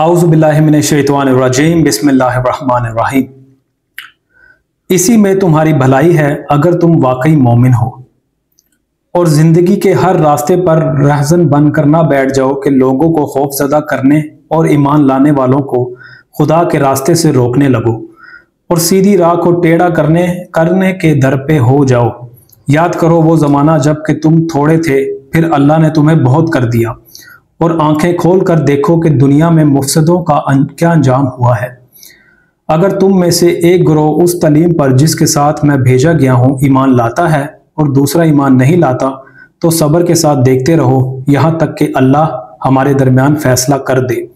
आऊज़ु बिल्लाहि मिनश्शैतानिर्रजीम बिस्मिल्लाहिर्रहमानिर्रहीम। इसी में तुम्हारी भलाई है अगर तुम वाकई मोमिन हो और ज़िंदगी के हर रास्ते पर रहज़न बनकर ना बैठ जाओ कि लोगों को खौफज़दा करने और ईमान लाने वालों को खुदा के रास्ते से रोकने लगो और सीधी राह को टेढ़ा करने के दर पे हो जाओ। याद करो वो ज़माना जब कि तुम थोड़े थे, फिर अल्लाह ने तुम्हें बहुत कर दिया और आंखें खोल कर देखो कि दुनिया में मुफसदों का क्या अंजाम हुआ है। अगर तुम में से एक गिरोह उस तालीम पर जिसके साथ मैं भेजा गया हूँ ईमान लाता है और दूसरा ईमान नहीं लाता, तो सब्र के साथ देखते रहो यहाँ तक कि अल्लाह हमारे दरमियान फैसला कर दे,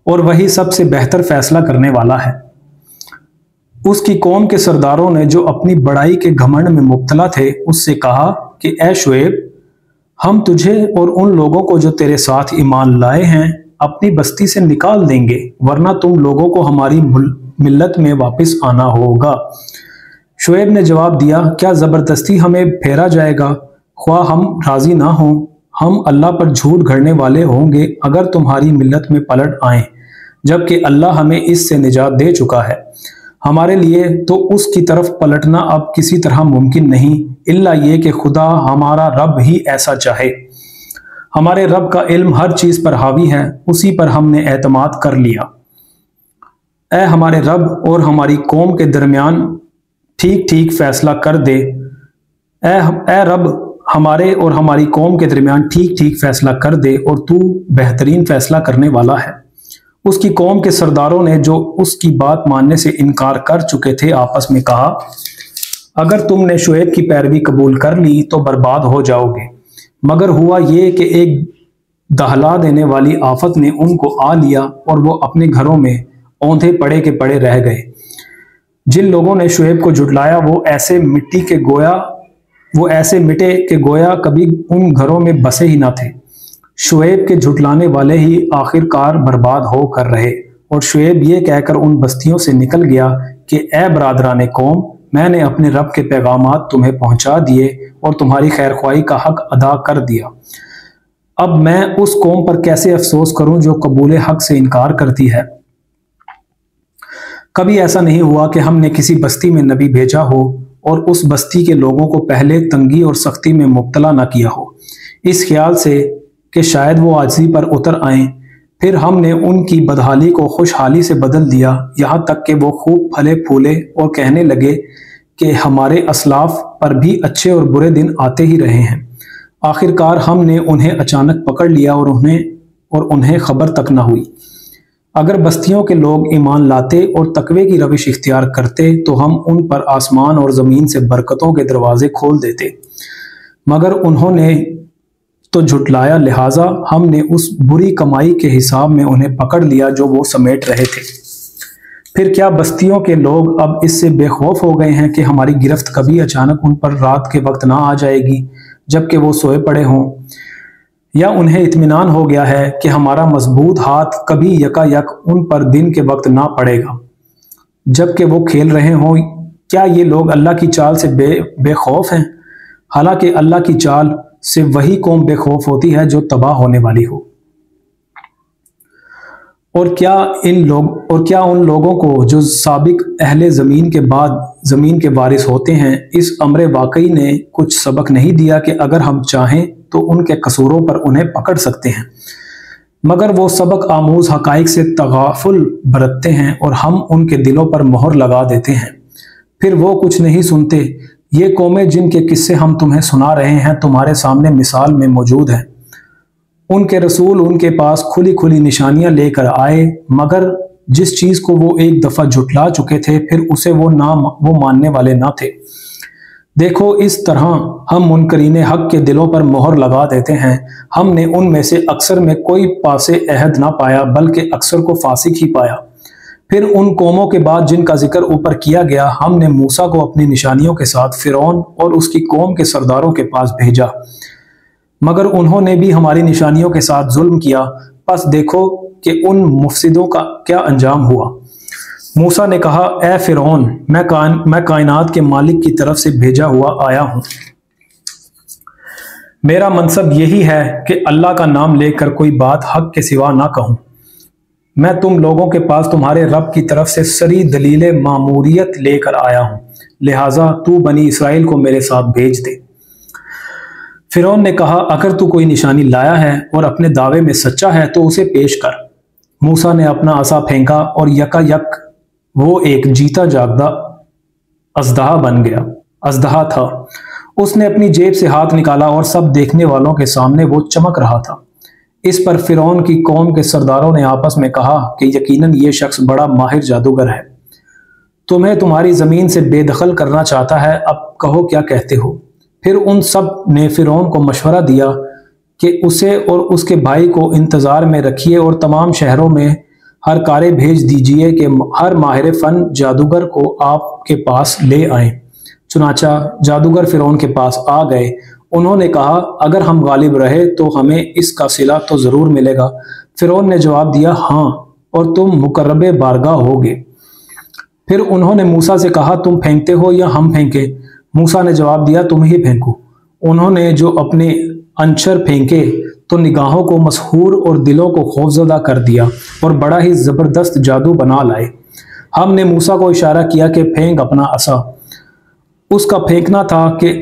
और वही सबसे बेहतर फैसला करने वाला है। उसकी कौम के सरदारों ने जो अपनी बड़ाई के घमंड में मुब्तला थे उससे कहा कि ए शुएब, हम तुझे और उन लोगों को जो तेरे साथ ईमान लाए हैं अपनी बस्ती से निकाल देंगे, वरना तुम लोगों को हमारी मिल्लत में वापस आना होगा। शुएब ने जवाब दिया, क्या ज़बरदस्ती हमें फेरा जाएगा? ख्वाह हम राजी ना हों, हम अल्लाह पर झूठ गढ़ने वाले होंगे अगर तुम्हारी मिल्लत में पलट आएं, जबकि अल्लाह हमें इससे निजात दे चुका है। हमारे लिए तो उसकी तरफ पलटना अब किसी तरह मुमकिन नहीं, इल्ला ये कि खुदा हमारा रब ही ऐसा चाहे। हमारे रब का इल्म हर चीज़ पर हावी है, उसी पर हमने एतमाद कर लिया। ए हमारे रब और हमारी कौम के दरमियान ठीक ठीक फैसला कर दे। ए रब, हमारे और हमारी कौम के दरमियान ठीक ठीक फैसला कर दे और तू बेहतरीन फैसला करने वाला है। उसकी कौम के सरदारों ने जो उसकी बात मानने से इनकार कर चुके थे आपस में कहा, अगर तुमने शुएब की पैरवी कबूल कर ली तो बर्बाद हो जाओगे। मगर हुआ ये कि एक दहला देने वाली आफत ने उनको आ लिया और वो अपने घरों में औंधे पड़े के पड़े रह गए। जिन लोगों ने शुएब को जुटलाया वो ऐसे मिटे कि गोया कभी उन घरों में बसे ही ना थे। शुएब के झुटलाने वाले ही आखिरकार बर्बाद हो कर रहे, और शुएब ये कहकर उन बस्तियों से निकल गया कि ए बरादरान कौम, मैंने अपने रब के पैगामात तुम्हें पहुंचा दिए और तुम्हारी खैरख्वाही का हक अदा कर दिया। अब मैं उस कौम पर कैसे अफसोस करूं जो कबूल हक से इनकार करती है। कभी ऐसा नहीं हुआ कि हमने किसी बस्ती में नबी भेजा हो और उस बस्ती के लोगों को पहले तंगी और सख्ती में मुब्तला न किया हो, इस ख्याल से कि शायद वो आजिज़ी पर उतर आएं। फिर हमने उनकी बदहाली को खुशहाली से बदल दिया, यहाँ तक कि वो खूब फले फूले और कहने लगे कि हमारे असलाफ पर भी अच्छे और बुरे दिन आते ही रहे हैं। आखिरकार हमने उन्हें अचानक पकड़ लिया और उन्हें खबर तक न हुई। अगर बस्तियों के लोग ईमान लाते और तकवे की रविश इख्तियार करते तो हम उन पर आसमान और ज़मीन से बरकतों के दरवाजे खोल देते, मगर उन्होंने तो झुटलाया, लिहाजा हमने उस बुरी कमाई के हिसाब में उन्हें पकड़ लिया जो वो समेट रहे थे। फिर क्या बस्तियों के लोग अब इससे बेखौफ हो गए हैं कि हमारी गिरफ्त कभी अचानक उन पर रात के वक्त ना आ जाएगी जबकि वो सोए पड़े हों, या उन्हें इत्मीनान हो गया है कि हमारा मजबूत हाथ कभी यकायक उन पर दिन के वक्त ना पड़ेगा जबकि वो खेल रहे हों। क्या ये लोग अल्लाह की चाल से बेखौफ हैं? हालांकि अल्लाह की चाल से वही कौम बेखौफ होती है जो तबाह होने वाली हो। और क्या उन लोगों को जो साबिक अहले ज़मीन के बाद ज़मीन के वारिस होते हैं, इस अम्र वाकई ने कुछ सबक नहीं दिया कि अगर हम चाहें तो उनके कसूरों पर उन्हें पकड़ सकते हैं, मगर वो सबक आमूज हकाइक से तगाफुल बरतते हैं और हम उनके दिलों पर मोहर लगा देते हैं। फिर वो कुछ नहीं सुनते। ये कौमें जिनके किस्से हम तुम्हें सुना रहे हैं तुम्हारे सामने मिसाल में मौजूद हैं। उनके रसूल उनके पास खुली खुली निशानियां लेकर आए, मगर जिस चीज़ को वो एक दफ़ा झुटला चुके थे फिर उसे वो मानने वाले ना थे। देखो, इस तरह हम मुनकरीन हक के दिलों पर मोहर लगा देते हैं। हमने उनमें से अक्सर में कोई पासे अहद ना पाया बल्कि अक्सर को फासिक ही पाया। फिर उन कौमों के बाद जिनका जिक्र ऊपर किया गया, हमने मूसा को अपनी निशानियों के साथ फिरौन और उसकी कौम के सरदारों के पास भेजा, मगर उन्होंने भी हमारी निशानियों के साथ जुल्म किया। बस देखो कि उन मुफसिदों का क्या अंजाम हुआ। मूसा ने कहा, ए फिरौन, मैं कायनात के मालिक की तरफ से भेजा हुआ आया हूँ। मेरा मनसब यही है कि अल्लाह का नाम लेकर कोई बात हक के सिवा ना कहूँ। میں تم لوگوں کے پاس تمہارے رب کی طرف سے سری دلیل ماموریت لے کر آیا ہوں، لہٰذا تو بنی اسرائیل کو میرے ساتھ بھیج دے۔ فرعون نے کہا اگر تو کوئی نشانی لایا ہے اور اپنے دعوے میں سچا ہے تو اسے پیش کر۔ موسیٰ نے اپنا عصا پھینکا اور یکا یک وہ ایک جیتا جاگتا اژدہا بن گیا، اژدہا تھا۔ اس نے اپنی جیب سے ہاتھ نکالا اور سب دیکھنے والوں کے سامنے وہ چمک رہا تھا۔ اس پر فرعون کی قوم کے سرداروں نے آپس میں کہا کہ یقیناً یہ شخص بڑا ماہر جادوگر ہے، تمہیں تمہاری زمین سے بے دخل کرنا چاہتا ہے، اب کہو کیا کہتے ہو۔ پھر ان سب نے فرعون کو مشورہ دیا کہ اسے اور اس کے بھائی کو انتظار میں رکھیے اور تمام شہروں میں ہر کارے بھیج دیجیے کہ ہر ماہر فن جادوگر کو آپ کے پاس لے آئیں۔ چنانچہ جادوگر فرعون کے پاس آ گئے۔ انہوں نے کہا اگر ہم غالب رہے تو ہمیں اس کا صلہ تو ضرور ملے گا۔ فرعون نے جواب دیا ہاں، اور تم مقرب بارگاہ ہوگے۔ پھر انہوں نے موسیٰ سے کہا تم پھینکتے ہو یا ہم پھینکیں؟ موسیٰ نے جواب دیا تم ہی پھینکو۔ انہوں نے جو اپنے انچر پھینکے تو نگاہوں کو مسحور اور دلوں کو خوفزدہ کر دیا اور بڑا ہی زبردست جادو بنا لائے۔ ہم نے موسیٰ کو اشارہ کیا کہ پھینک اپنا عصا۔ اس کا پھینکنا تھا کہ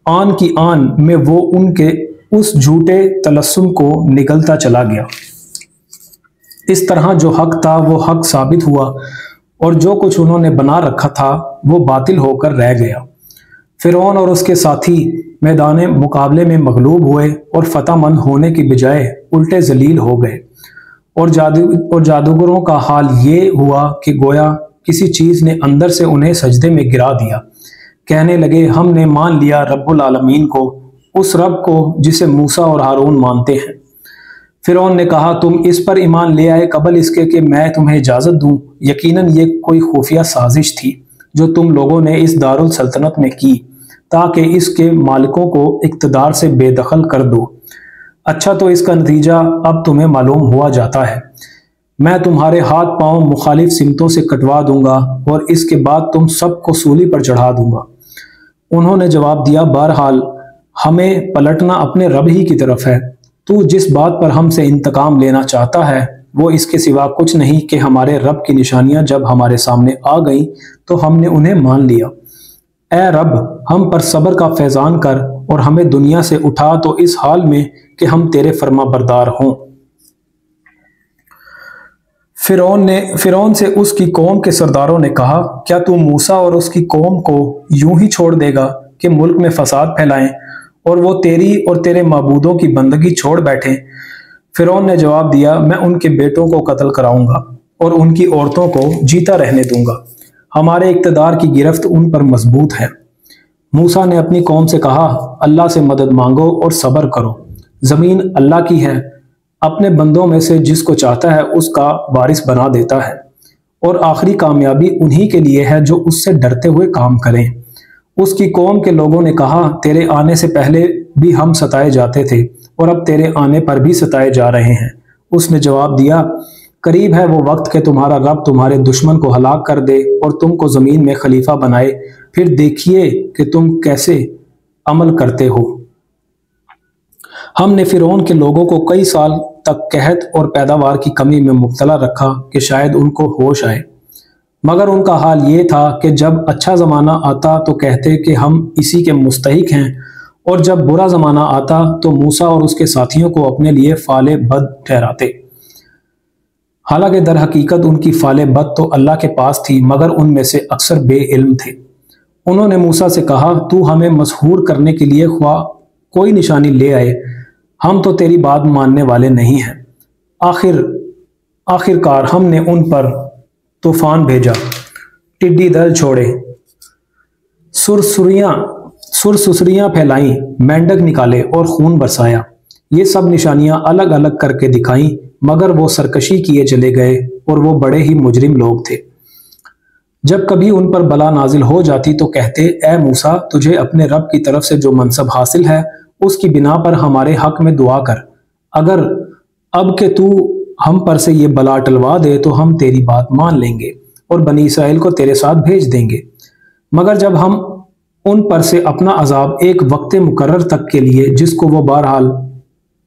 آن کی آن میں وہ ان کے اس جھوٹے تلسم کو نگلتا چلا گیا۔ اس طرح جو حق تھا وہ حق ثابت ہوا اور جو کچھ انہوں نے بنا رکھا تھا وہ باطل ہو کر رہ گیا۔ فرعون اور اس کے ساتھی میدان مقابلے میں مغلوب ہوئے اور فتح مند ہونے کی بجائے الٹے ذلیل ہو گئے، اور جادوگروں کا حال یہ ہوا کہ گویا کسی چیز نے اندر سے انہیں سجدے میں گرا دیا۔ کہنے لگے ہم نے مان لیا رب العالمین کو، اس رب کو جسے موسیٰ اور ہارون مانتے ہیں۔ فرعون نے کہا تم اس پر ایمان لے آئے قبل اس کے کہ میں تمہیں اجازت دوں؟ یقیناً یہ کوئی خفیہ سازش تھی جو تم لوگوں نے اس دارالسلطنت میں کی تاکہ اس کے مالکوں کو اقتدار سے بے دخل کر دو۔ اچھا تو اس کا نتیجہ اب تمہیں معلوم ہوا جاتا ہے۔ میں تمہارے ہاتھ پاؤں مخالف سمتوں سے کٹوا دوں گا اور اس کے بعد تم سب کو سولی پر چڑھا دوں گا۔ انہوں نے جواب دیا بہرحال ہمیں پلٹنا اپنے رب ہی کی طرف ہے۔ تو جس بات پر ہم سے انتقام لینا چاہتا ہے وہ اس کے سوا کچھ نہیں کہ ہمارے رب کی نشانیاں جب ہمارے سامنے آ گئیں تو ہم نے انہیں مان لیا۔ اے رب ہم پر صبر کا فیضان کر اور ہمیں دنیا سے اٹھا تو اس حال میں کہ ہم تیرے فرما بردار ہوں۔ فرعون سے اس کی قوم کے سرداروں نے کہا کیا تو موسیٰ اور اس کی قوم کو یوں ہی چھوڑ دے گا کہ ملک میں فساد پھیلائیں اور وہ تیری اور تیرے معبودوں کی بندگی چھوڑ بیٹھیں؟ فرعون نے جواب دیا میں ان کے بیٹوں کو قتل کراؤں گا اور ان کی عورتوں کو جیتا رہنے دوں گا۔ ہمارے اقتدار کی گرفت ان پر مضبوط ہے۔ موسیٰ نے اپنی قوم سے کہا اللہ سے مدد مانگو اور صبر کرو، زمین اللہ کی ہے، اپنے بندوں میں سے جس کو چاہتا ہے اس کا وارث بنا دیتا ہے، اور آخری کامیابی انہی کے لیے ہے جو اس سے ڈرتے ہوئے کام کریں۔ اس کی قوم کے لوگوں نے کہا تیرے آنے سے پہلے بھی ہم ستائے جاتے تھے اور اب تیرے آنے پر بھی ستائے جا رہے ہیں۔ اس نے جواب دیا قریب ہے وہ وقت کہ تمہارا رب تمہارے دشمن کو ہلاک کر دے اور تم کو زمین میں خلیفہ بنائے، پھر دیکھیے کہ تم کیسے عمل کرتے ہو۔ ہم نے فرعون کے لوگوں کو کئی سال تک قحط اور پیداوار کی کمی میں مبتلا رکھا کہ شاید ان کو ہوش آئے، مگر ان کا حال یہ تھا کہ جب اچھا زمانہ آتا تو کہتے کہ ہم اسی کے مستحق ہیں، اور جب برا زمانہ آتا تو موسیٰ اور اس کے ساتھیوں کو اپنے لیے فعل بد ٹھہراتے، حالانکہ در حقیقت ان کی فعل بد تو اللہ کے پاس تھی مگر ان میں سے اکثر بے علم تھے۔ انہوں نے موسیٰ سے کہا تو ہمیں مسحور کرنے کے لیے خواہ کوئی نشانی لے آئے، ہم تو تیری بات ماننے والے نہیں ہیں۔ آخر کار ہم نے ان پر طوفان بھیجا، ٹڈی دل چھوڑے، سرسریاں پھیلائیں، مینڈک نکالے اور خون برسایا۔ یہ سب نشانیاں الگ الگ کر کے دکھائیں مگر وہ سرکشی کیے چلے گئے اور وہ بڑے ہی مجرم لوگ تھے۔ جب کبھی ان پر بلا نازل ہو جاتی تو کہتے اے موسیٰ تجھے اپنے رب کی طرف سے جو منصب حاصل ہے اس کی بنا پر ہمارے حق میں دعا کر، اگر اب کہ تو ہم پر سے یہ بلا ٹلوا دے تو ہم تیری بات مان لیں گے اور بنی اسرائیل کو تیرے ساتھ بھیج دیں گے۔ مگر جب ہم ان پر سے اپنا عذاب ایک وقت مقرر تک کے لیے جس کو وہ بہرحال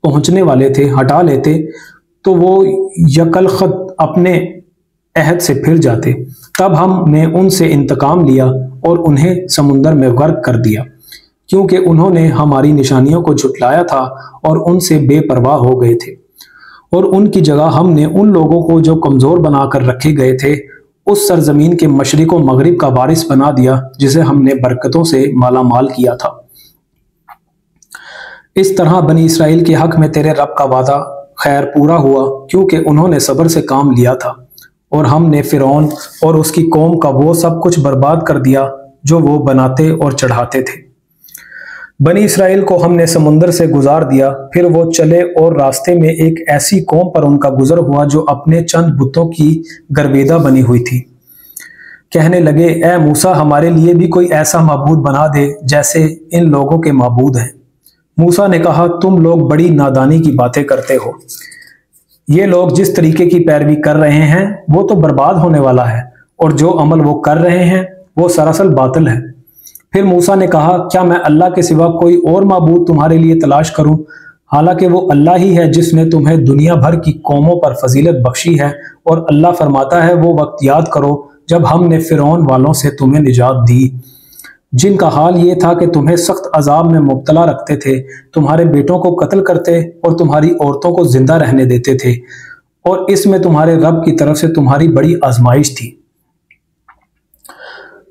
پہنچنے والے تھے ہٹا لیتے تو وہ یکلخت अपने अहद से फिर जाते। तब हमने उनसे इंतकाम लिया और उन्हें समुंदर में गर्क कर दिया, क्योंकि उन्होंने हमारी निशानियों को झुटलाया था और उनसे बेपरवाह हो गए थे। और उनकी जगह हमने उन लोगों को जो कमज़ोर बनाकर रखे गए थे उस सरजमीन के मशरिक व मगरिब का वारिस बना दिया, जिसे हमने बरकतों से मालामाल किया था। इस तरह बनी इसराइल के हक में तेरे रब का वादा खैर पूरा हुआ, क्योंकि उन्होंने सब्र से काम लिया था। और हमने फिरौन और उसकी कौम का वो सब कुछ बर्बाद कर दिया जो वो बनाते और चढ़ाते थे। बनी इसराइल को हमने समुंदर से गुजार दिया, फिर वो चले और रास्ते में एक ऐसी कौम पर उनका गुजर हुआ जो अपने चंद बुतों की गर्वेदा बनी हुई थी। कहने लगे, ए मूसा, हमारे लिए भी कोई ऐसा माबूद बना दे जैसे इन लोगों के माबूद हैं। मूसा ने कहा, तुम लोग बड़ी नादानी की बातें करते हो। ये लोग जिस तरीके की पैरवी कर रहे हैं वो तो बर्बाद होने वाला है, और जो अमल वो कर रहे हैं वो सरासर बातिल है। फिर मूसा ने कहा, क्या मैं अल्लाह के सिवा कोई और माबूद तुम्हारे लिए तलाश करूं, हालांकि वो अल्लाह ही है जिसने तुम्हें दुनिया भर की कौमों पर फजीलत बख्शी है। और अल्लाह फरमाता है, वो वक्त याद करो जब हमने फिरौन वालों से तुम्हें निजात दी, जिनका हाल ये था कि तुम्हें सख्त अजाब में मुब्तला रखते थे, तुम्हारे बेटों को कत्ल करते और तुम्हारी औरतों को जिंदा रहने देते थे, और इसमें तुम्हारे रब की तरफ से तुम्हारी बड़ी आजमाइश थी।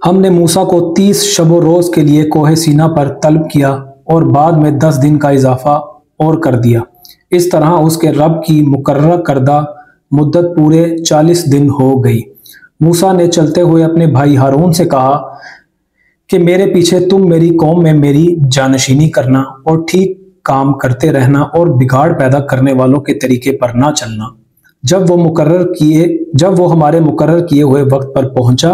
हमने मूसा को 30 शब रोज के लिए कोहे सीना पर तलब किया और बाद में 10 दिन का इजाफा और कर दिया। इस तरह उसके रब की मुकर्रर करदा मुद्दत पूरे 40 दिन हो गई। मूसा ने चलते हुए अपने भाई हारून से कहा कि मेरे पीछे तुम मेरी कौम में मेरी जानशीनी करना और ठीक काम करते रहना और बिगाड़ पैदा करने वालों के तरीके पर ना चलना। जब वो हमारे मुकर्रर किए हुए वक्त पर पहुंचा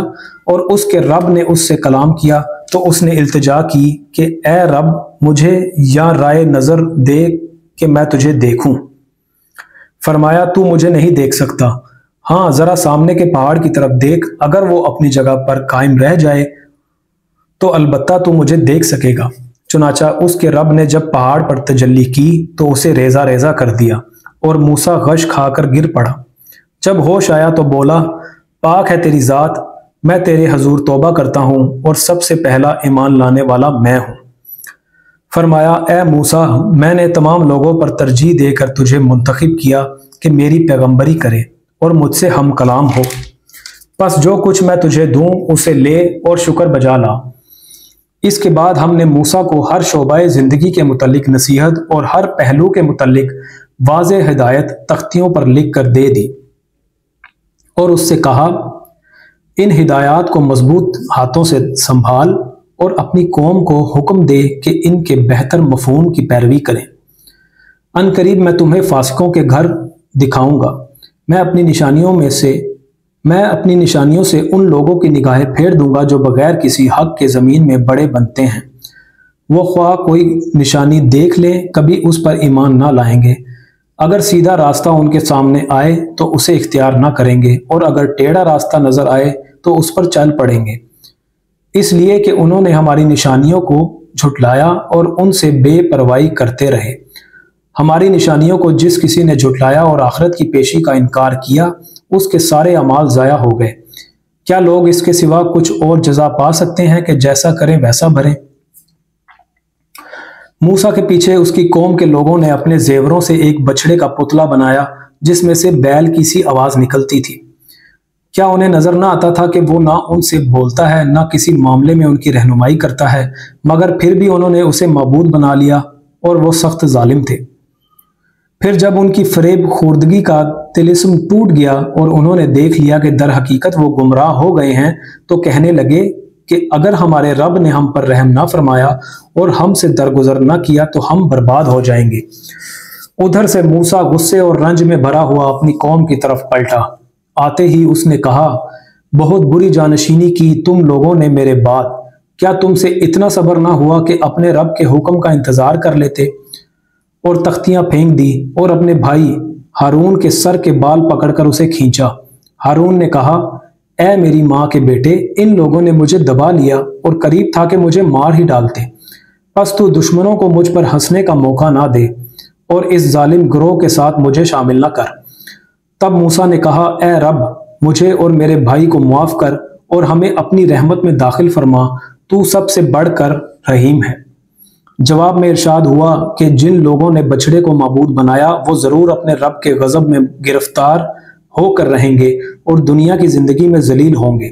और उसके रब ने उससे कलाम किया, तो उसने इल्तिजा की कि ए रब, मुझे या राय नजर दे कि मैं तुझे देखूं। फरमाया, तू मुझे नहीं देख सकता, हाँ जरा सामने के पहाड़ की तरफ देख, अगर वो अपनी जगह पर कायम रह जाए तो अलबत्ता तू मुझे देख सकेगा। चुनाचा उसके रब ने जब पहाड़ पर तजल्ली की तो उसे रेजा रेजा कर दिया और मूसा गश खाकर गिर पड़ा। जब होश आया तो बोला, पाक है तेरी जात, मैं तेरे हजूर तौबा करता हूँ और सबसे पहला ईमान लाने वाला मैं हूँ। फरमाया, ए मूसा, मैंने तमाम लोगों पर तरजीह देकर तुझे मुंतखब किया कि मेरी पैगंबरी करे और मुझसे हम कलाम हो। बस जो कुछ मैं तुझे दूं उसे ले और शुक्र बजा ला। इसके बाद हमने मूसा को हर शोबाए ज़िंदगी के मुतल्लिक नसीहत और हर पहलू के मुतल्लिक वाज़े हिदायत तख्तियों पर लिख कर दे दी और उससे कहा, इन हिदायत को मजबूत हाथों से संभाल और अपनी कौम को हुक्म दे कि इनके बेहतर मफहूम की पैरवी करें। अनकरीब मैं तुम्हें फासिकों के घर दिखाऊंगा। मैं अपनी निशानियों से उन लोगों की निगाहें फेर दूंगा जो बगैर किसी हक के ज़मीन में बड़े बनते हैं। वो ख्वाह कोई निशानी देख ले, कभी उस पर ईमान ना लाएंगे। अगर सीधा रास्ता उनके सामने आए तो उसे इख्तियार ना करेंगे, और अगर टेढ़ा रास्ता नजर आए तो उस पर चल पड़ेंगे, इसलिए कि उन्होंने हमारी निशानियों को झुटलाया और उनसे बेपरवाही करते रहे। हमारी निशानियों को जिस किसी ने झुटलाया और आखिरत की पेशी का इनकार किया, उसके सारे अमाल ज़ाया हो गए। क्या लोग इसके सिवा कुछ और जजा पा सकते हैं कि जैसा करें वैसा भरें? मूसा के पीछे उसकी कौम के लोगों ने अपने जेवरों से एक बछड़े का पुतला बनाया जिसमें से बैल की सी आवाज निकलती थी। क्या उन्हें नजर ना आता था कि वो ना उनसे बोलता है, ना किसी मामले में उनकी रहनुमाई करता है, मगर फिर भी उन्होंने उसे मबूद बना लिया और वो सख्त जालिम थे। फिर जब उनकी फरेब खुर्दगी का तिलिस्म टूट गया और उन्होंने देख लिया कि दर हकीकत वो गुमराह हो गए हैं, तो कहने लगे कि अगर हमारे रब ने हम पर रहम ना फरमाया और हमसे दरगुजर ना किया तो हम बर्बाद हो जाएंगे। उधर से मूसा गुस्से और रंज में भरा हुआ अपनी कौम की तरफ पलटा। आते ही उसने कहा, बहुत बुरी जानशीनी की तुम लोगों ने मेरे बाद। क्या तुमसे इतना सब्र ना हुआ कि अपने रब के हुक्म का इंतजार कर लेते? और तख्तियां फेंक दी और अपने भाई हारून के सर के बाल पकड़कर उसे खींचा। हारून ने कहा, ऐ मेरी माँ के बेटे, इन लोगों ने मुझे दबा लिया और करीब था कि मुझे मार ही डालते। बस तू दुश्मनों को मुझ पर हंसने का मौका ना दे और इस जालिम ग्रोह के साथ मुझे शामिल ना कर। तब मूसा ने कहा, ए रब, मुझे और मेरे भाई को मुआफ कर और हमें अपनी रहमत में दाखिल फरमा, तू सबसे बढ़कर रहीम है। जवाब में इरशाद हुआ कि जिन लोगों ने बछड़े को माबूद बनाया वो ज़रूर अपने रब के गज़ब में गिरफ्तार होकर रहेंगे और दुनिया की ज़िंदगी में जलील होंगे।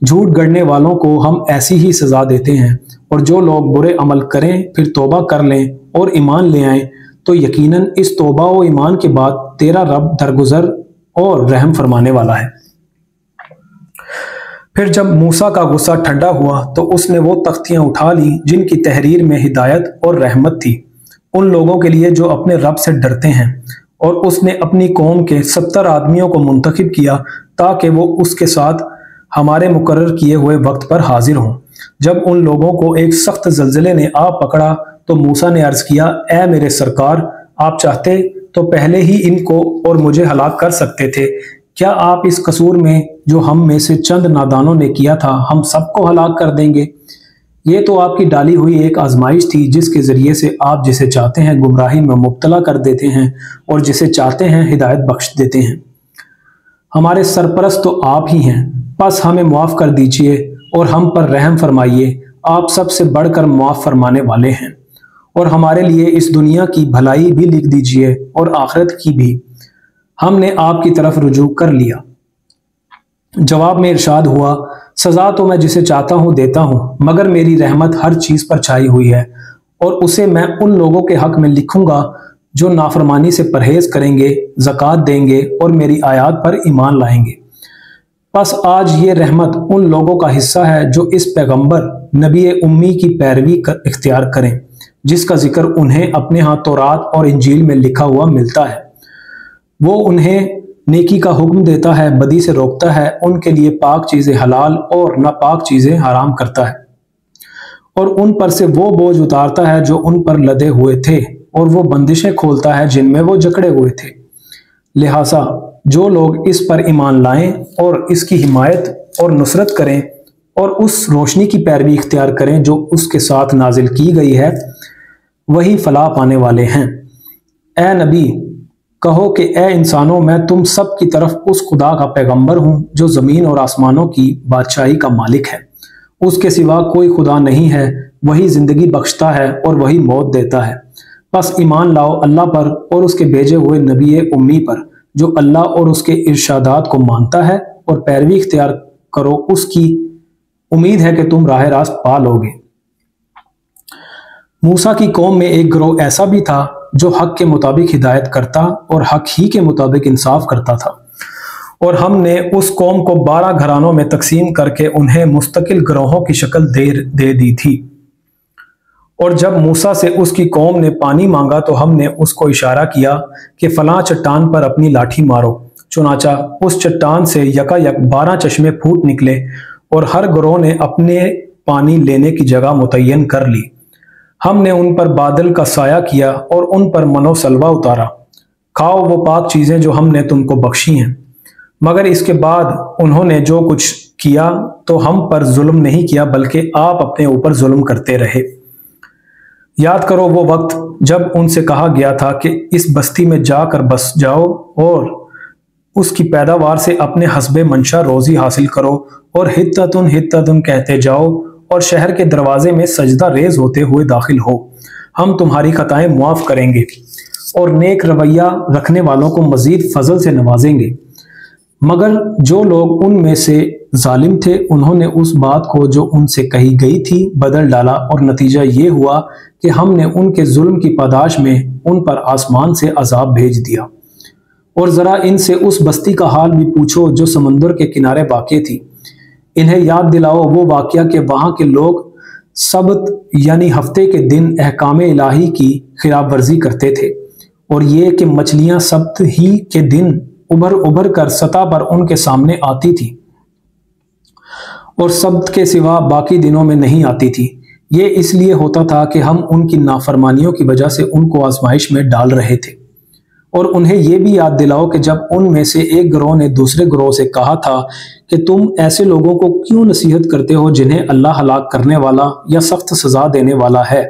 झूठ गढ़ने वालों को हम ऐसी ही सज़ा देते हैं, और जो लोग बुरे अमल करें फिर तौबा कर लें और ईमान ले आएं तो यकीनन इस तौबा और ईमान के बाद तेरा रब दरगुजर और रहम फरमाने वाला है। फिर जब मूसा का गुस्सा ठंडा हुआ तो उसने वो तख्तियां उठा ली जिनकी तहरीर में हिदायत और रहमत थी उन लोगों के लिए जो अपने रब से डरते हैं, और उसने अपनी कौम के 70 आदमियों को मुंतखब किया ताकि वो उसके साथ हमारे मुकर्रर किए हुए वक्त पर हाजिर हों। जब उन लोगों को एक सख्त जल्जले ने आ पकड़ा तो मूसा ने अर्ज किया, ए मेरे सरकार, आप चाहते तो पहले ही इनको और मुझे हलाक कर सकते थे। क्या आप इस कसूर में जो हम में से चंद नादानों ने किया था हम सबको हलाक कर देंगे? ये तो आपकी डाली हुई एक आजमाइश थी जिसके जरिए से आप जिसे चाहते हैं गुमराही में मुब्तला कर देते हैं और जिसे चाहते हैं हिदायत बख्श देते हैं। हमारे सरपरस्त तो आप ही हैं, बस हमें मुआफ़ कर दीजिए और हम पर रहम फरमाइए, आप सबसे बढ़कर मुआफ़ फरमाने वाले हैं। और हमारे लिए इस दुनिया की भलाई भी लिख दीजिए और आखिरत की भी, हमने आपकी तरफ रुजू कर लिया। जवाब में इरशाद हुआ, सज़ा तो मैं जिसे चाहता हूँ देता हूँ, मगर मेरी रहमत हर चीज़ पर छाई हुई है, और उसे मैं उन लोगों के हक में लिखूंगा जो नाफरमानी से परहेज करेंगे, ज़कात देंगे और मेरी आयात पर ईमान लाएंगे। बस आज ये रहमत उन लोगों का हिस्सा है जो इस पैगंबर नबी उम्मी की पैरवी इख्तियार करें, जिसका जिक्र उन्हें अपने यहाँ तौरात और इंजील में लिखा हुआ मिलता है। वो उन्हें नेकी का हुक्म देता है, बदी से रोकता है, उनके लिए पाक चीज़ें हलाल और नापाक चीज़ें हराम करता है, और उन पर से वो बोझ उतारता है जो उन पर लदे हुए थे, और वो बंदिशें खोलता है जिनमें वो जकड़े हुए थे। लिहाजा जो लोग इस पर ईमान लाएं और इसकी हिमायत और नुसरत करें और उस रोशनी की पैरवी इख्तियार करें जो उसके साथ नाजिल की गई है, वही फलाह पाने वाले हैं। ए नबी, कहो कि ए इंसानों, मैं तुम सब की तरफ उस खुदा का पैगंबर हूँ जो ज़मीन और आसमानों की बादशाही का मालिक है। उसके सिवा कोई खुदा नहीं है, वही ज़िंदगी बख्शता है और वही मौत देता है। बस ईमान लाओ अल्लाह पर और उसके भेजे हुए नबी उम्मी पर, जो अल्लाह और उसके इरशादात को मानता है, और पैरवी इख्तियार करो उसकी। उम्मीद है कि तुम राह रास्त पा लोगे। मूसा की कौम में एक गिरोह ऐसा भी था जो हक के मुताबिक हिदायत करता और हक ही के मुताबिक इंसाफ करता था, और हमने उस कौम को 12 घरानों में तकसीम करके उन्हें मुस्तकिल गिरोहों की शक्ल दे दी थी। और जब मूसा से उसकी कौम ने पानी मांगा तो हमने उसको इशारा किया कि फलां चट्टान पर अपनी लाठी मारो। चुनाचा उस चट्टान से यकायक 12 चश्मे फूट निकले, और हर गिरोह ने अपने पानी लेने की जगह मुतय्यन कर ली। हमने उन पर बादल का साया किया और उन पर मनो सलवा उतारा। खाओ वो पाक चीज़ें जो हमने तुमको बख्शी हैं। मगर इसके बाद उन्होंने जो कुछ किया तो हम पर जुल्म नहीं किया, बल्कि आप अपने ऊपर जुल्म करते रहे। याद करो वो वक्त जब उनसे कहा गया था कि इस बस्ती में जाकर बस जाओ और उसकी पैदावार से अपने हस्बे मंशा रोजी हासिल करो, और हित्ततुन कहते जाओ, और शहर के दरवाजे में सजदा रेज होते हुए दाखिल हो। हम तुम्हारी खताएं मुआफ करेंगे और नेक रवैया रखने वालों को मजीद फजल से नवाजेंगे। मगर जो लोग उनमें से जालिम थे उन्होंने उस बात को जो उनसे कही गई थी बदल डाला, और नतीजा ये हुआ कि हमने उनके जुल्म की पादाश में उन पर आसमान से अजाब भेज दिया। और ज़रा इनसे उस बस्ती का हाल भी पूछो जो समंदर के किनारे वाक़ थी। इन्हें याद दिलाओ वो वाक़या कि वहाँ के लोग सबत यानी हफ्ते के दिन अहकाम इलाही की खिलाफ वर्जी करते थे, और ये कि मछलियाँ सब्त ही के दिन उभर उभर कर सतह पर उनके सामने आती थी और सब्त के सिवा बाकी दिनों में नहीं आती थी। ये इसलिए होता था कि हम उनकी नाफरमानियों की वजह से उनको आजमाइश में डाल रहे थे। और उन्हें यह भी याद दिलाओ कि जब उनमें से एक गिरोह ने दूसरे गिरोह से कहा था कि तुम ऐसे लोगों को क्यों नसीहत करते हो जिन्हें अल्लाह हलाक करने वाला या सख्त सजा देने वाला है,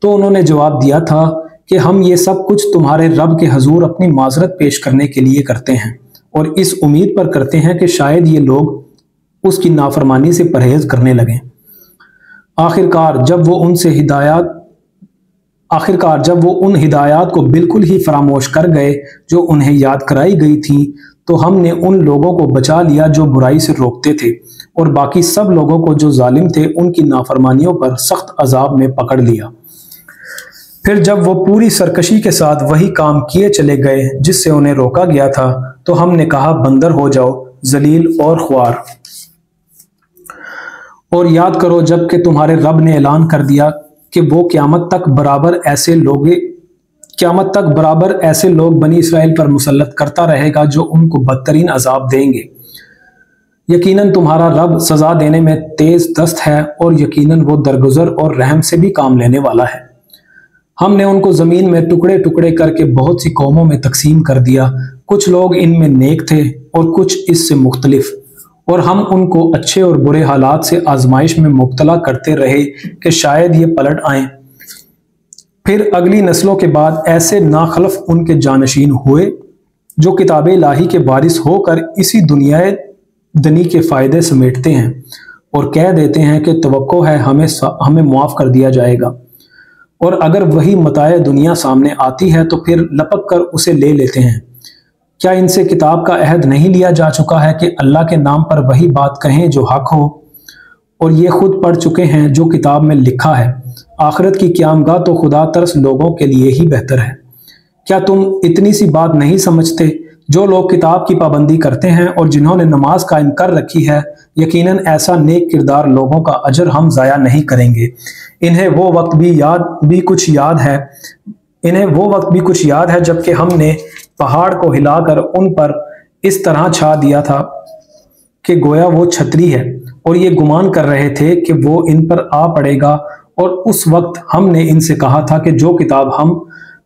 तो उन्होंने जवाब दिया था कि हम ये सब कुछ तुम्हारे रब के हजूर अपनी माजरत पेश करने के लिए करते हैं। और इस उम्मीद पर करते हैं कि शायद ये लोग उसकी नाफरमानी से परहेज करने लगें। आखिरकार जब वो उन हिदायत को बिल्कुल ही फरामोश कर गए जो उन्हें याद कराई गई थी, तो हमने उन लोगों को बचा लिया जो बुराई से रोकते थे, और बाकी सब लोगों को जो जालिम थे उनकी नाफरमानियों पर सख्त अजाब में पकड़ लिया। फिर जब वो पूरी सरकशी के साथ वही काम किए चले गए जिससे उन्हें रोका गया था, तो हमने कहा बंदर हो जाओ, जलील और ख्वार। और याद करो जबकि तुम्हारे रब ने ऐलान कर दिया कि वो क़यामत तक बराबर ऐसे लोग बनी इसराइल पर मुसल्लत करता रहेगा जो उनको बदतरीन अजाब देंगे। यकीनन तुम्हारा रब सजा देने में तेज दस्त है, और यकीनन वो दरगुजर और रहम से भी काम लेने वाला है। हमने उनको जमीन में टुकड़े टुकड़े करके बहुत सी कौमों में तकसीम कर दिया, कुछ लोग इनमें नेक थे और कुछ इससे मुख्तलिफ, और हम उनको अच्छे और बुरे हालात से आजमाइश में मुब्तला करते रहे कि शायद ये पलट आएं। फिर अगली नस्लों के बाद ऐसे नाखलफ उनके जानशीन हुए जो किताब इलाही के वारिस होकर इसी दुनिया दनी के फ़ायदे समेटते हैं और कह देते हैं कि तवक्को है हमें मुआफ़ कर दिया जाएगा, और अगर वही मताए दुनिया सामने आती है तो फिर लपक कर उसे ले लेते हैं। क्या इनसे किताब का अहद नहीं लिया जा चुका है कि अल्लाह के नाम पर वही बात कहें जो हक हो, और ये खुद पढ़ चुके हैं जो किताब में लिखा है। आखिरत की क़यामगाह तो खुदा तरस लोगों के लिए ही बेहतर है। क्या तुम इतनी सी बात नहीं समझते? जो लोग किताब की पाबंदी करते हैं और जिन्होंने नमाज कायम कर रखी है, यकीनन ऐसा नेक किरदार लोगों का अजर हम ज़ाया नहीं करेंगे। इन्हें वो वक्त भी कुछ याद है जबकि हमने पहाड़ को हिलाकर उन पर इस तरह छा दिया था कि गोया वो छतरी है, और ये गुमान कर रहे थे कि वो इन पर आ पड़ेगा। और उस वक्त हमने इनसे कहा था कि जो किताब हम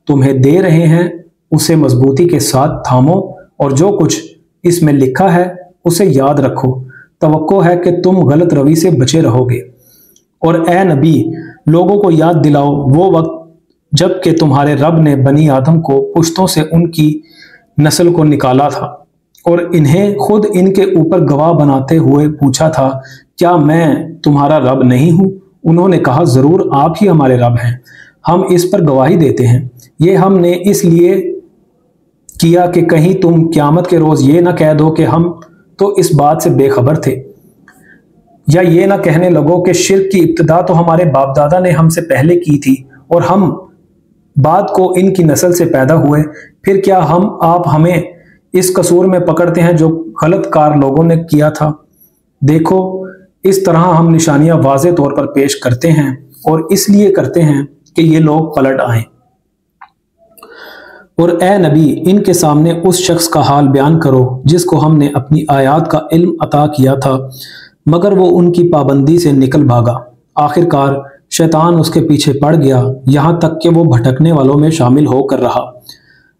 तुम्हें दे रहे हैं उसे मजबूती के साथ थामो, और जो कुछ इसमें लिखा है उसे याद रखो। तवक्को है कि तुम गलत रवि से बचे रहोगे। और ए नबी, लोगों को याद दिलाओ वो वक्त जबकि तुम्हारे रब ने बनी आदम को पुश्तों से उनकी नस्ल को निकाला था, और इन्हें खुद इनके ऊपर गवाह बनाते हुए पूछा था, क्या मैं तुम्हारा रब नहीं हूँ? उन्होंने कहा, ज़रूर आप ही हमारे रब हैं, हम इस पर गवाही देते हैं। ये हमने इसलिए किया कि कहीं तुम क़यामत के रोज़ ये ना कह दो कि हम तो इस बात से बेखबर थे, या ये ना कहने लगो कि शिर्क की इब्तिदा तो हमारे बाप दादा ने हमसे पहले की थी और हम बाद को इनकी नस्ल से पैदा हुए। फिर क्या आप हमें इस कसूर में पकड़ते हैं जो गलत कार लोगों ने किया था? देखो, इस तरह हम निशानियां वाज़े तौर पर पेश करते हैं, और इसलिए करते हैं कि ये लोग पलट आएं। और ए नबी, इनके सामने उस शख्स का हाल बयान करो जिसको हमने अपनी आयात का इल्म अता किया था, मगर वो उनकी पाबंदी से निकल भागा। आखिरकार शैतान उसके पीछे पड़ गया, यहाँ तक कि वो भटकने वालों में शामिल होकर रहा।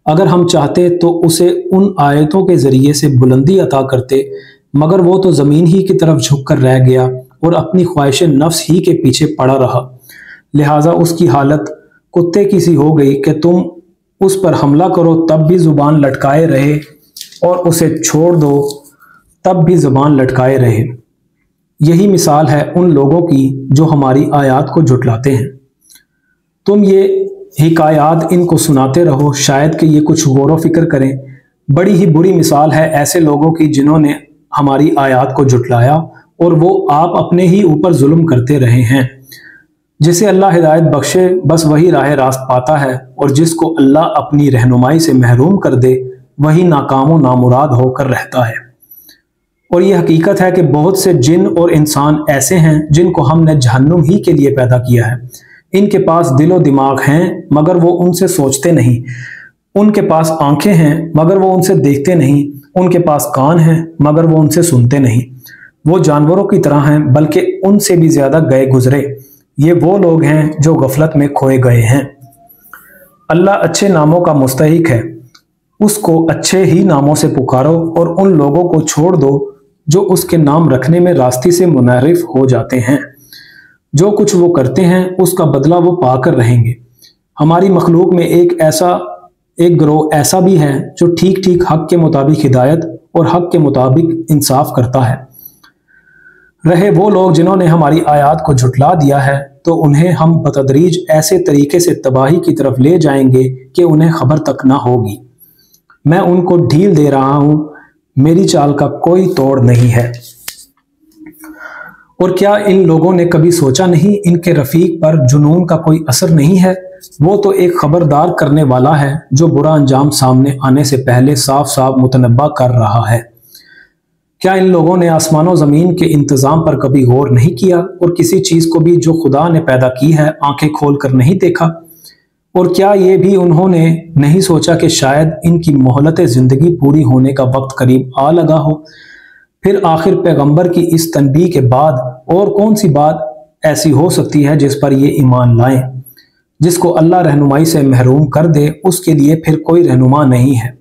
अगर हम चाहते तो उसे उन आयतों के ज़रिए से बुलंदी अता करते, मगर वो तो ज़मीन ही की तरफ झुक कर रह गया और अपनी ख्वाहिश नफ्स ही के पीछे पड़ा रहा। लिहाजा उसकी हालत कुत्ते की सी हो गई कि तुम उस पर हमला करो तब भी ज़ुबान लटकाए रहे, और उसे छोड़ दो तब भी ज़ुबान लटकाए रहे। यही मिसाल है उन लोगों की जो हमारी आयात को झुटलाते हैं। तुम ये हिकायात इनको सुनाते रहो, शायद कि ये कुछ गौर व फिक्र करें। बड़ी ही बुरी मिसाल है ऐसे लोगों की जिन्होंने हमारी आयात को झुटलाया और वो आप अपने ही ऊपर जुल्म करते रहे हैं। जिसे अल्लाह हिदायत बख्शे बस वही राह रास्त पाता है, और जिसको अल्लाह अपनी रहनुमाई से महरूम कर दे वही नाकाम व नामुराद होकर रहता है। और ये हकीकत है कि बहुत से जिन और इंसान ऐसे हैं जिनको हमने जहन्नुम ही के लिए पैदा किया है। इनके पास दिलो दिमाग हैं मगर वो उनसे सोचते नहीं, उनके पास आंखें हैं मगर वो उनसे देखते नहीं, उनके पास कान हैं मगर वो उनसे सुनते नहीं। वो जानवरों की तरह हैं बल्कि उनसे भी ज्यादा गए गुजरे। ये वो लोग हैं जो गफलत में खोए गए हैं। अल्लाह अच्छे नामों का मुस्तहिक है, उसको अच्छे ही नामों से पुकारो और उन लोगों को छोड़ दो जो उसके नाम रखने में रास्ते से मुनारिफ हो जाते हैं। जो कुछ वो करते हैं उसका बदला वो पाकर रहेंगे। हमारी मखलूक में एक गिरोह ऐसा भी है जो ठीक ठीक हक के मुताबिक हिदायत और हक के मुताबिक इंसाफ करता है। रहे वो लोग जिन्होंने हमारी आयत को झुटला दिया है, तो उन्हें हम बतदरीज ऐसे तरीके से तबाही की तरफ ले जाएंगे कि उन्हें खबर तक ना होगी। मैं उनको ढील दे रहा हूं, मेरी चाल का कोई तोड़ नहीं है। और क्या इन लोगों ने कभी सोचा नहीं, इनके रफीक पर जुनून का कोई असर नहीं है? वो तो एक खबरदार करने वाला है जो बुरा अंजाम सामने आने से पहले साफ साफ मुतनब्बा कर रहा है। क्या इन लोगों ने आसमानों ज़मीन के इंतज़ाम पर कभी गौर नहीं किया और किसी चीज़ को भी जो खुदा ने पैदा की है आंखें खोल कर नहीं देखा? और क्या ये भी उन्होंने नहीं सोचा कि शायद इनकी मोहलत ज़िंदगी पूरी होने का वक्त करीब आ लगा हो? फिर आखिर पैगंबर की इस तनबीह के बाद और कौन सी बात ऐसी हो सकती है जिस पर ये ईमान लाएं? जिसको अल्लाह रहनुमाई से महरूम कर दे उसके लिए फिर कोई रहनुमा नहीं है,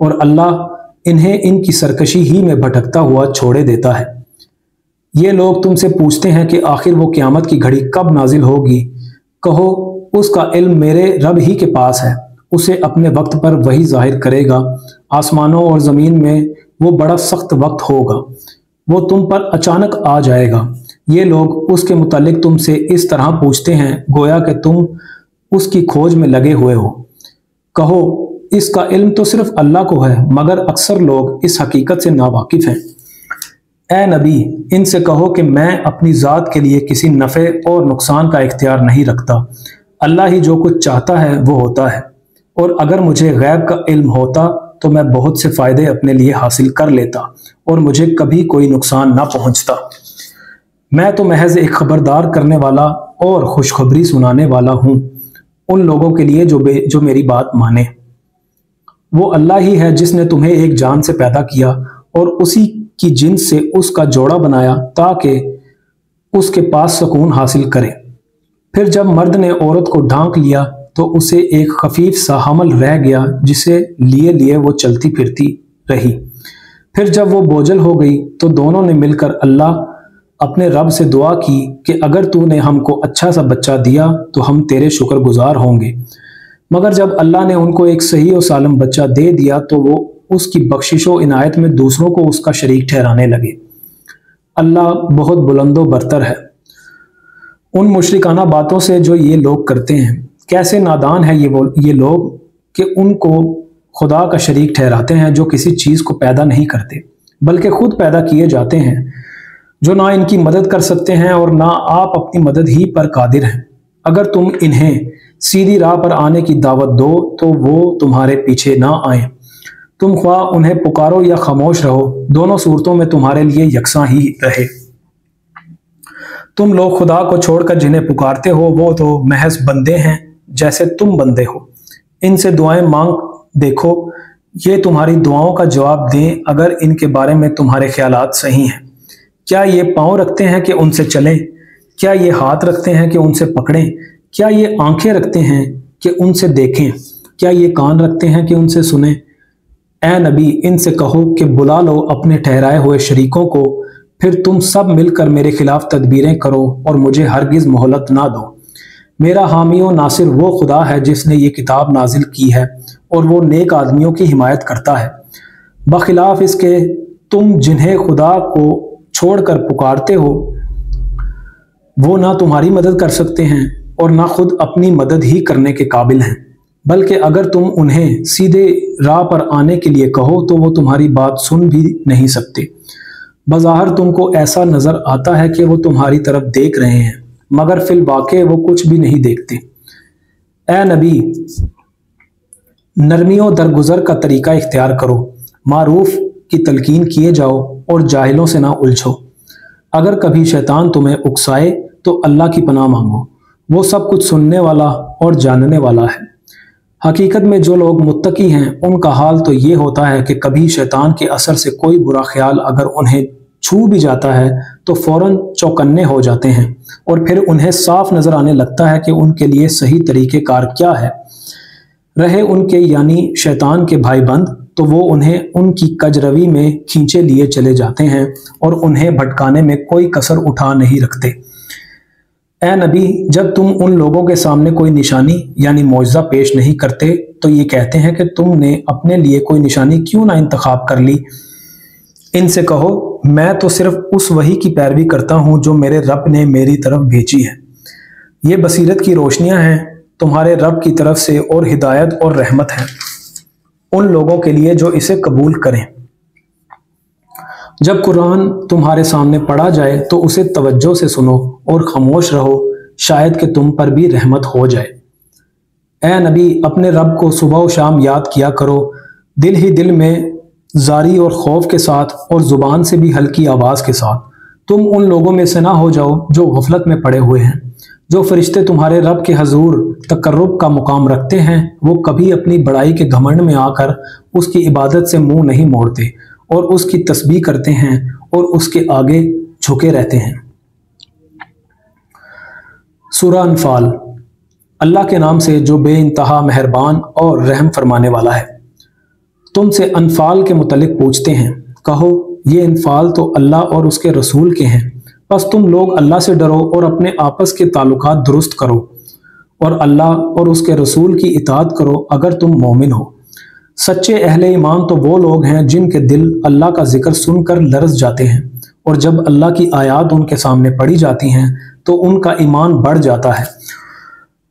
और अल्लाह इन्हें इनकी सरकशी ही में भटकता हुआ छोड़े देता है। ये लोग तुमसे पूछते हैं कि आखिर वो क़यामत की घड़ी कब नाजिल होगी। कहो, उसका इल्म मेरे रब ही के पास है, उसे अपने वक्त पर वही जाहिर करेगा। आसमानों और ज़मीन में वो बड़ा सख्त वक्त होगा, वो तुम पर अचानक आ जाएगा। ये लोग उसके मुतालिक तुमसे इस तरह पूछते हैं गोया कि तुम उसकी खोज में लगे हुए हो। कहो, इसका इल्म तो सिर्फ अल्लाह को है, मगर अक्सर लोग इस हकीकत से नावाकिफ हैं। ए नबी, इनसे कहो कि मैं अपनी ज़ात के लिए किसी नफ़े और नुकसान का इख्तियार नहीं रखता। अल्लाह ही जो कुछ चाहता है वो होता है, और अगर मुझे गैब का इल्म होता तो मैं बहुत से फ़ायदे अपने लिए हासिल कर लेता और मुझे कभी कोई नुकसान ना पहुँचता। मैं तो महज एक खबरदार करने वाला और खुशखबरी सुनाने वाला हूँ उन लोगों के लिए जो मेरी बात माने। वो अल्लाह ही है जिसने तुम्हें एक जान से पैदा किया और उसी की जिन्स से उसका जोड़ा बनाया ताकि उसके पास सुकून हासिल करे। फिर जब मर्द ने औरत को ढांक लिया तो उसे एक खफीफ सा हमल रह गया जिसे लिए लिए वो चलती फिरती रही। फिर जब वो बोझल हो गई तो दोनों ने मिलकर अल्लाह अपने रब से दुआ की कि अगर तूने हमको अच्छा सा बच्चा दिया तो हम तेरे शुक्रगुजार होंगे। मगर जब अल्लाह ने उनको एक सही और सालम बच्चा दे दिया तो वो उसकी बख्शिशो इनायत में दूसरों को उसका शरीक ठहराने लगे। अल्लाह बहुत बुलंदो बरतर है उन मुशरिकाना बातों से जो ये लोग करते हैं। कैसे नादान है ये लोग कि उनको खुदा का शरीक ठहराते हैं जो किसी चीज़ को पैदा नहीं करते बल्कि खुद पैदा किए जाते हैं, जो ना इनकी मदद कर सकते हैं और ना आप अपनी मदद ही पर कादिर हैं। अगर तुम इन्हें सीधी राह पर आने की दावत दो तो वो तुम्हारे पीछे ना आए। तुम ख्वाह उन्हें पुकारो या खामोश रहो, दोनों सूरतों में तुम्हारे लिए यकसां ही रहे। तुम लोग खुदा को छोड़कर जिन्हें पुकारते हो वो तो महज बंदे हैं जैसे तुम बंदे हो। इनसे दुआएं मांग देखो, ये तुम्हारी दुआओं का जवाब दें अगर इनके बारे में तुम्हारे ख्यालात सही हैं। क्या ये पाँव रखते हैं कि उनसे चलें? क्या ये हाथ रखते हैं कि उनसे पकड़ें? क्या ये आंखें रखते हैं कि उनसे देखें? क्या ये कान रखते हैं कि उनसे सुनें? ए नबी, इनसे कहो कि बुला लो अपने ठहराए हुए शरीकों को, फिर तुम सब मिलकर मेरे खिलाफ तदबीरें करो और मुझे हरगिज मोहलत ना दो। मेरा हामी और नासिर वो खुदा है जिसने ये किताब नाजिल की है और वो नेक आदमियों की हिमायत करता है। बखिलाफ इसके तुम जिन्हें खुदा को छोड़कर पुकारते हो वो ना तुम्हारी मदद कर सकते हैं और ना खुद अपनी मदद ही करने के काबिल हैं, बल्कि अगर तुम उन्हें सीधे राह पर आने के लिए कहो तो वो तुम्हारी बात सुन भी नहीं सकते। बज़ाहिर तुमको ऐसा नज़र आता है कि वो तुम्हारी तरफ देख रहे हैं, मगर फिल वाक़े वो कुछ भी नहीं देखते। ए नबी, नरमियों दरगुजर का तरीका इख्तियार करो, मारूफ की तलकीन किए जाओ और जाहिलों से ना उलझो। अगर कभी शैतान तुम्हें उकसाए तो अल्लाह की पनाह मांगो, वो सब कुछ सुनने वाला और जानने वाला है। हकीकत में जो लोग मुत्तकी हैं उनका हाल तो ये होता है कि कभी शैतान के असर से कोई बुरा ख्याल अगर उन्हें छू भी जाता है तो फौरन चौकन्ने हो जाते हैं और फिर उन्हें साफ नजर आने लगता है कि उनके लिए सही तरीके कार क्या है। रहे उनके यानी शैतान के भाईबंद तो वो उन्हें उनकी कजरवी में खींचे लिए चले जाते हैं और उन्हें भटकाने में कोई कसर उठा नहीं रखते। ए नबी, जब तुम उन लोगों के सामने कोई निशानी यानी मौजज़ा पेश नहीं करते तो ये कहते हैं कि तुमने अपने लिए कोई निशानी क्यों ना इंतखाब कर ली। इनसे कहो, मैं तो सिर्फ उस वही की पैरवी करता हूं जो मेरे रब ने मेरी तरफ भेजी है। ये बसीरत की रोशनियां हैं तुम्हारे रब की तरफ से और हिदायत और रहमत है उन लोगों के लिए जो इसे कबूल करें। जब कुरान तुम्हारे सामने पढ़ा जाए तो उसे तवज्जो से सुनो और खामोश रहो, शायद कि तुम पर भी रहमत हो जाए। ए नबी, अपने रब को सुबह व शाम याद किया करो, दिल ही दिल में जारी और खौफ के साथ और ज़ुबान से भी हल्की आवाज़ के साथ। तुम उन लोगों में से ना हो जाओ जो गफलत में पड़े हुए हैं। जो फरिश्ते तुम्हारे रब के हजूर तकर्रुब का मुकाम रखते हैं, वो कभी अपनी बड़ाई के घमंड में आकर उसकी इबादत से मुंह नहीं मोड़ते और उसकी तस्बीह करते हैं और उसके आगे झुके रहते हैं। सूरह अनफाल। अल्लाह के नाम से जो बेइंतहा मेहरबान और रहम फरमाने वाला है। तुमसे अनफाल के मुतल्लिक पूछते हैं, कहो ये अनफाल तो अल्लाह और उसके रसूल के हैं। बस तुम लोग अल्लाह से डरो और अपने आपस के ताल्लुकात दुरुस्त करो और अल्लाह और उसके रसूल की इताअत करो अगर तुम मोमिन हो। सच्चे अहले ईमान तो वो लोग हैं जिनके दिल अल्लाह का जिक्र सुनकर लरज़ जाते हैं और जब अल्लाह की आयात उनके सामने पढ़ी जाती हैं तो उनका ईमान बढ़ जाता है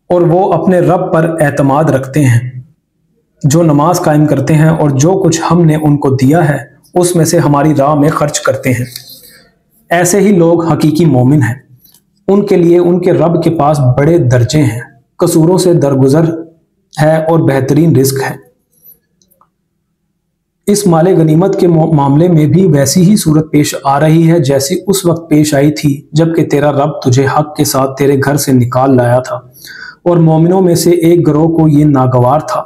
और वो अपने रब पर एतमाद रखते हैं, जो नमाज कायम करते हैं और जो कुछ हमने उनको दिया है उसमें से हमारी राह में खर्च करते हैं। ऐसे ही लोग हकीकी मोमिन हैं। उनके लिए उनके रब के पास बड़े दर्जे हैं, कसूरों से दरगुजर है और बेहतरीन रिस्क है। इस माले गनीमत के मामले में भी वैसी ही सूरत पेश आ रही है जैसी उस वक्त पेश आई थी जबकि तेरा रब तुझे हक के साथ तेरे घर से निकाल लाया था और मोमिनों में से एक गिरोह को ये नागवार था।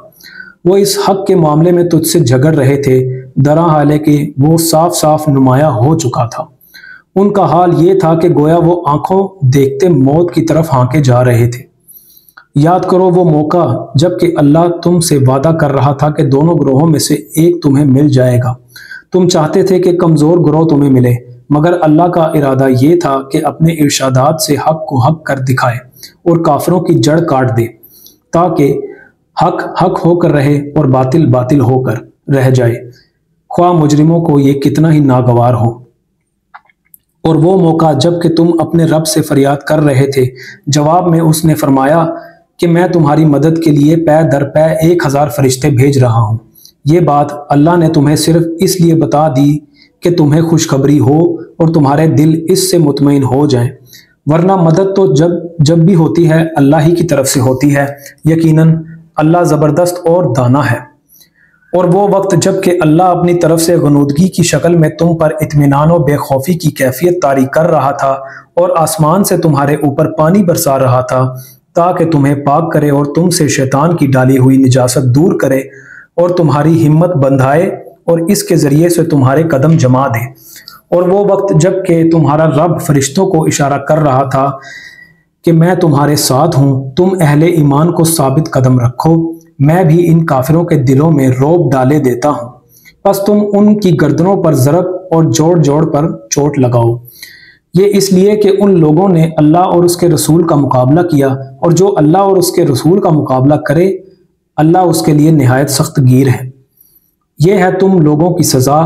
वो इस हक के मामले में तुझसे झगड़ रहे थे, दरा हाले कि वो साफ साफ नुमाया हो चुका था। उनका हाल ये था कि गोया वो आंखों देखते मौत की तरफ हांके जा रहे थे। याद करो वो मौका जबकि अल्लाह तुमसे वादा कर रहा था कि दोनों ग्रोहों में से एक तुम्हें मिल जाएगा। तुम चाहते थे कि कमज़ोर ग्रोह तुम्हें मिले, मगर अल्लाह का इरादा ये था कि अपने इरशादात से हक को हक कर दिखाए और काफिरों की जड़ काट दे, ताकि हक हक होकर रहे और बातिल बातिल होकर रह जाए, ख्वाह मुजरिमों को ये कितना ही नागवार हो। और वो मौका जबकि तुम अपने रब से फरियाद कर रहे थे, जवाब में उसने फरमाया कि मैं तुम्हारी मदद के लिए पै दर पै 1000 फरिश्ते भेज रहा हूँ। ये बात अल्लाह ने तुम्हें सिर्फ इसलिए बता दी कि तुम्हें खुशखबरी हो और तुम्हारे दिल इससे मुतमईन हो जाएं, वरना मदद तो जब भी होती है अल्लाह ही की तरफ से होती है। यकीनन अल्लाह ज़बरदस्त और दाना है। और वो वक्त जबकि अल्लाह अपनी तरफ से गनूदगी की शक्ल में तुम पर इत्मीनान और बेखौफी की कैफियत तारी कर रहा था और आसमान से तुम्हारे ऊपर पानी बरसा रहा था ताकि तुम्हें पाक करे और तुमसे शैतान की डाली हुई निजासत दूर करे और तुम्हारी हिम्मत बंधाए और इसके ज़रिए से तुम्हारे कदम जमा दे। और वो वक्त जबकि तुम्हारा रब फरिश्तों को इशारा कर रहा था कि मैं तुम्हारे साथ हूँ, तुम अहले ईमान को साबित कदम रखो, मैं भी इन काफिरों के दिलों में रौब डाले देता हूँ। बस तुम उनकी गर्दनों पर ज़रब और जोड़ जोड़ पर चोट लगाओ। ये इसलिए कि उन लोगों ने अल्लाह और उसके रसूल का मुकाबला किया, और जो अल्लाह और उसके रसूल का मुकाबला करे अल्लाह उसके लिए निहायत सख्त गीर है। ये है तुम लोगों की सज़ा,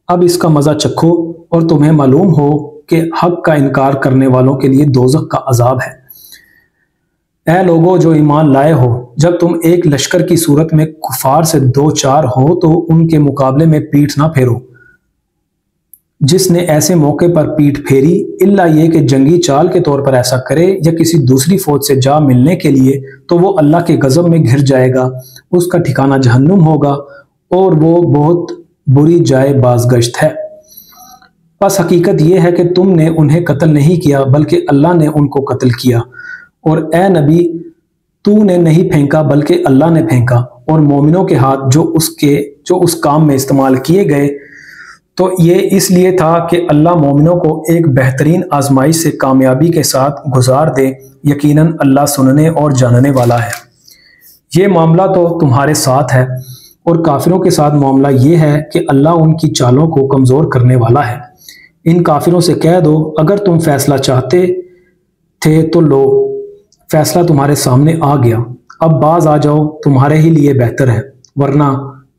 अब इसका मज़ा चखो और तुम्हें मालूम हो कि हक का इनकार करने वालों के लिए दोज़ख का अजाब है। ऐ लोगों जो ईमान लाए हो, जब तुम एक लश्कर की सूरत में कुफार से दो चार हो तो उनके मुकाबले में पीठ ना फेरो। जिसने ऐसे मौके पर पीठ फेरी, इल्ला ये कि जंगी चाल के तौर पर ऐसा करे या किसी दूसरी फौज से जा मिलने के लिए, तो वो अल्लाह के गजब में घिर जाएगा, उसका ठिकाना जहन्नुम होगा और वो बहुत बुरी जाए बाज़गश्त है। बस हकीकत यह है कि तुमने उन्हें कत्ल नहीं किया बल्कि अल्लाह ने उनको कत्ल किया, और ए नबी तूने नहीं फेंका बल्कि अल्लाह ने फेंका, और मोमिनों के हाथ जो उस काम में इस्तेमाल किए गए तो ये इसलिए था कि अल्लाह मोमिनों को एक बेहतरीन आजमाइश से कामयाबी के साथ गुजार दे। यकीनन अल्लाह सुनने और जानने वाला है। ये मामला तो तुम्हारे साथ है और काफिरों के साथ मामला ये है कि अल्लाह उनकी चालों को कमज़ोर करने वाला है। इन काफिरों से कह दो, अगर तुम फैसला चाहते थे तो लो, फैसला तुम्हारे सामने आ गया, अब बाज आ जाओ, तुम्हारे ही लिए बेहतर है, वरना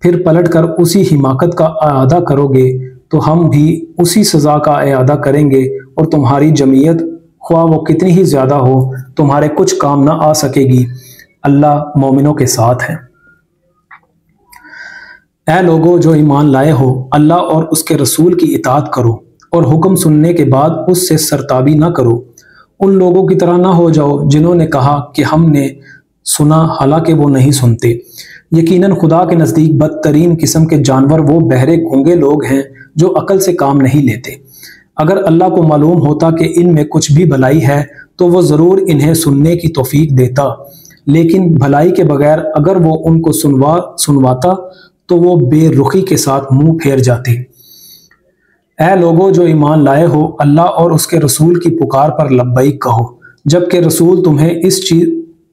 फिर पलट कर उसी हिमाकत का अयादा करोगे तो हम भी उसी सज़ा का अयादा करेंगे, और तुम्हारी जमीयत ख्वाह वो कितनी ही ज़्यादा हो तुम्हारे कुछ काम ना आ सकेगी। अल्लाह मोमिनों के साथ है। ऐ लोगो जो ईमान लाए हो, अल्लाह और उसके रसूल की इताअत करो और हुक्म सुनने के बाद उससे सरताबी ना करो। उन लोगों की तरह ना हो जाओ जिन्होंने कहा कि हमने सुना, हालांकि वो नहीं सुनते। यकीनन खुदा के नज़दीक बदतरीन किस्म के जानवर वो बहरे गूंगे लोग हैं जो अकल से काम नहीं लेते। अगर अल्लाह को मालूम होता कि इनमें कुछ भी भलाई है तो वो ज़रूर इन्हें सुनने की तौफीक देता, लेकिन भलाई के बगैर अगर वो उनको सुनवाता तो वो बेरुखी के साथ मुंह फेर जाते। ऐ लोगो जो ईमान लाए हो, अल्लाह और उसके रसूल की पुकार पर लब्बैक कहो, जबकि रसूल तुम्हें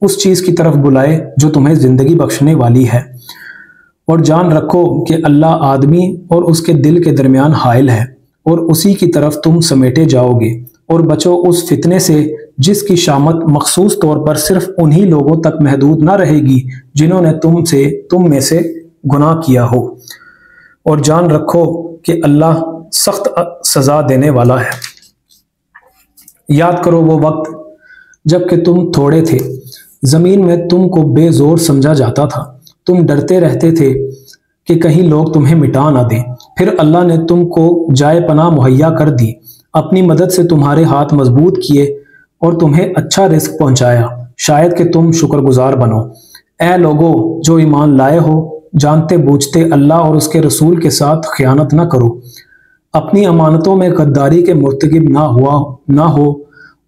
उस चीज़ की तरफ बुलाए जो तुम्हें ज़िंदगी बख्शने वाली है। और जान रखो कि अल्लाह आदमी और उसके दिल के दरमियान हाइल है, और उसी की तरफ तुम समेटे जाओगे। और बचो उस फितने से जिसकी शामत मखसूस तौर पर सिर्फ उन्हीं लोगों तक महदूद ना रहेगी जिन्होंने तुम में से गुनाह किया हो। और जान रखो कि अल्लाह सख्त सज़ा देने वाला है। याद करो वो वक्त जबकि तुम थोड़े थे, ज़मीन में तुमको बेजोर समझा जाता था, तुम डरते रहते थे कि कहीं लोग तुम्हें मिटा ना दें। फिर अल्लाह ने तुमको जाए पनाह मुहैया कर दी, अपनी मदद से तुम्हारे हाथ मजबूत किए और तुम्हें अच्छा रिस्क पहुंचाया, शायद कि तुम शुक्रगुजार बनो। ऐ लोगो जो ईमान लाए हो, जानते बूझते अल्लाह और उसके रसूल के साथ खयानत न करो, अपनी अमानतों में गद्दारी के मुर्तकिब ना हो,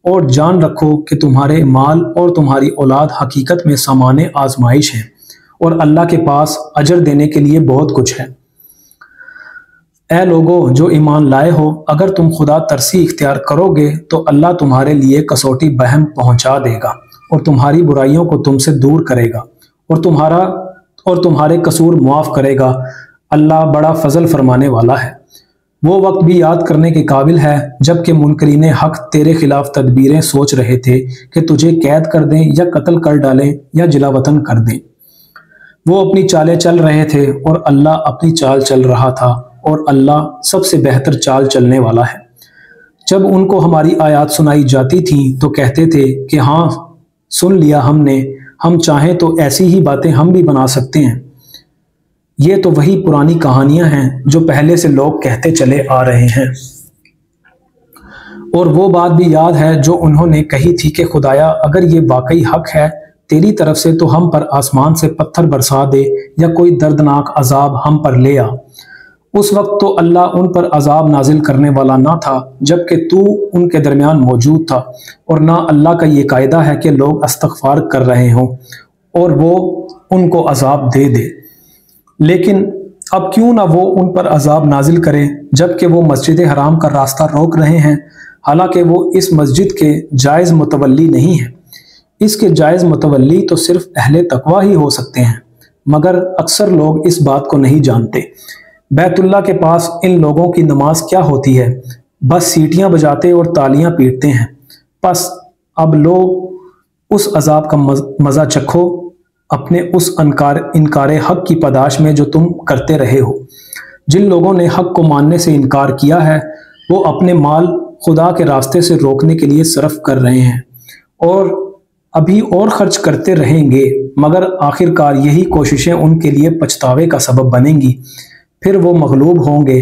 और जान रखो कि तुम्हारे माल और तुम्हारी औलाद हकीकत में सामाने आजमाइश हैं, और अल्लाह के पास अजर देने के लिए बहुत कुछ है। ऐ लोगो जो ईमान लाए हो, अगर तुम खुदा तरसी इख्तियार करोगे तो अल्लाह तुम्हारे लिए कसौटी बहम पहुंचा देगा और तुम्हारी बुराइयों को तुमसे दूर करेगा और तुम्हारे कसूर मुआफ करेगा। अल्लाह बड़ा फजल फरमाने वाला है। वो वक्त भी याद करने के काबिल है जबकि मुनकरीन हक तेरे खिलाफ तदबीरें सोच रहे थे कि तुझे कैद कर दें या कत्ल कर डालें या जिलावतन कर दें। वो अपनी चालें चल रहे थे और अल्लाह अपनी चाल चल रहा था, और अल्लाह सबसे बेहतर चाल चलने वाला है। जब उनको हमारी आयत सुनाई जाती थी तो कहते थे कि हाँ, सुन लिया हमने, हम चाहें तो ऐसी ही बातें हम भी बना सकते हैं। ये तो वही पुरानी कहानियां हैं जो पहले से लोग कहते चले आ रहे हैं। और वो बात भी याद है जो उन्होंने कही थी कि खुदाया, अगर ये वाकई हक है तेरी तरफ से तो हम पर आसमान से पत्थर बरसा दे या कोई दर्दनाक अजाब हम पर ले आ। उस वक्त तो अल्लाह उन पर अजाब नाजिल करने वाला ना था जबकि तू उनके दरमियान मौजूद था, और ना अल्लाह का ये कायदा है कि लोग इस्तग़फ़ार कर रहे हों और वो उनको अजाब दे दे। लेकिन अब क्यों ना वो उन पर अजाब नाजिल करे जबकि वो मस्जिद हराम का रास्ता रोक रहे हैं, हालांकि वो इस मस्जिद के जायज़ मुतवल्ली नहीं है। इसके जायज़ मुतवल्ली तो सिर्फ अहले तकवा ही हो सकते हैं, मगर अक्सर लोग इस बात को नहीं जानते। बैतुल्लाह के पास इन लोगों की नमाज क्या होती है, बस सीटियां बजाते और तालियां पीटते हैं। बस अब लोग उस अजाब का मज़ा चखो अपने उस इनकार हक की पादाश में जो तुम करते रहे हो। जिन लोगों ने हक को मानने से इनकार किया है वो अपने माल खुदा के रास्ते से रोकने के लिए सर्फ कर रहे हैं और अभी और खर्च करते रहेंगे, मगर आखिरकार यही कोशिशें उनके लिए पछतावे का सबब बनेंगी। फिर वो मगलूब होंगे,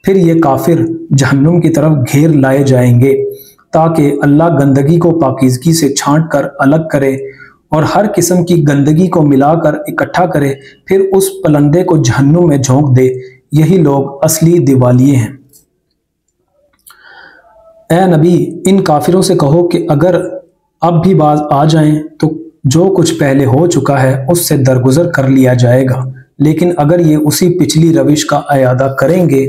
फिर ये काफिर जहन्नुम की तरफ घेर लाए जाएंगे ताकि अल्लाह गंदगी को पाकीज़गी से छांट कर अलग करे और हर किस्म की गंदगी को मिलाकर इकट्ठा करे, फिर उस पलंदे को जहन्नुम में झोंक दे। यही लोग असली दिवालिये हैं। ऐ नबी, इन काफिरों से कहो कि अगर अब भी बाज आ जाएं तो जो कुछ पहले हो चुका है उससे दरगुजर कर लिया जाएगा, लेकिन अगर ये उसी पिछली रविश का अयादा करेंगे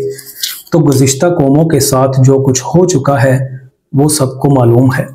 तो गुज़िश्ता कौमों के साथ जो कुछ हो चुका है वो सबको मालूम है।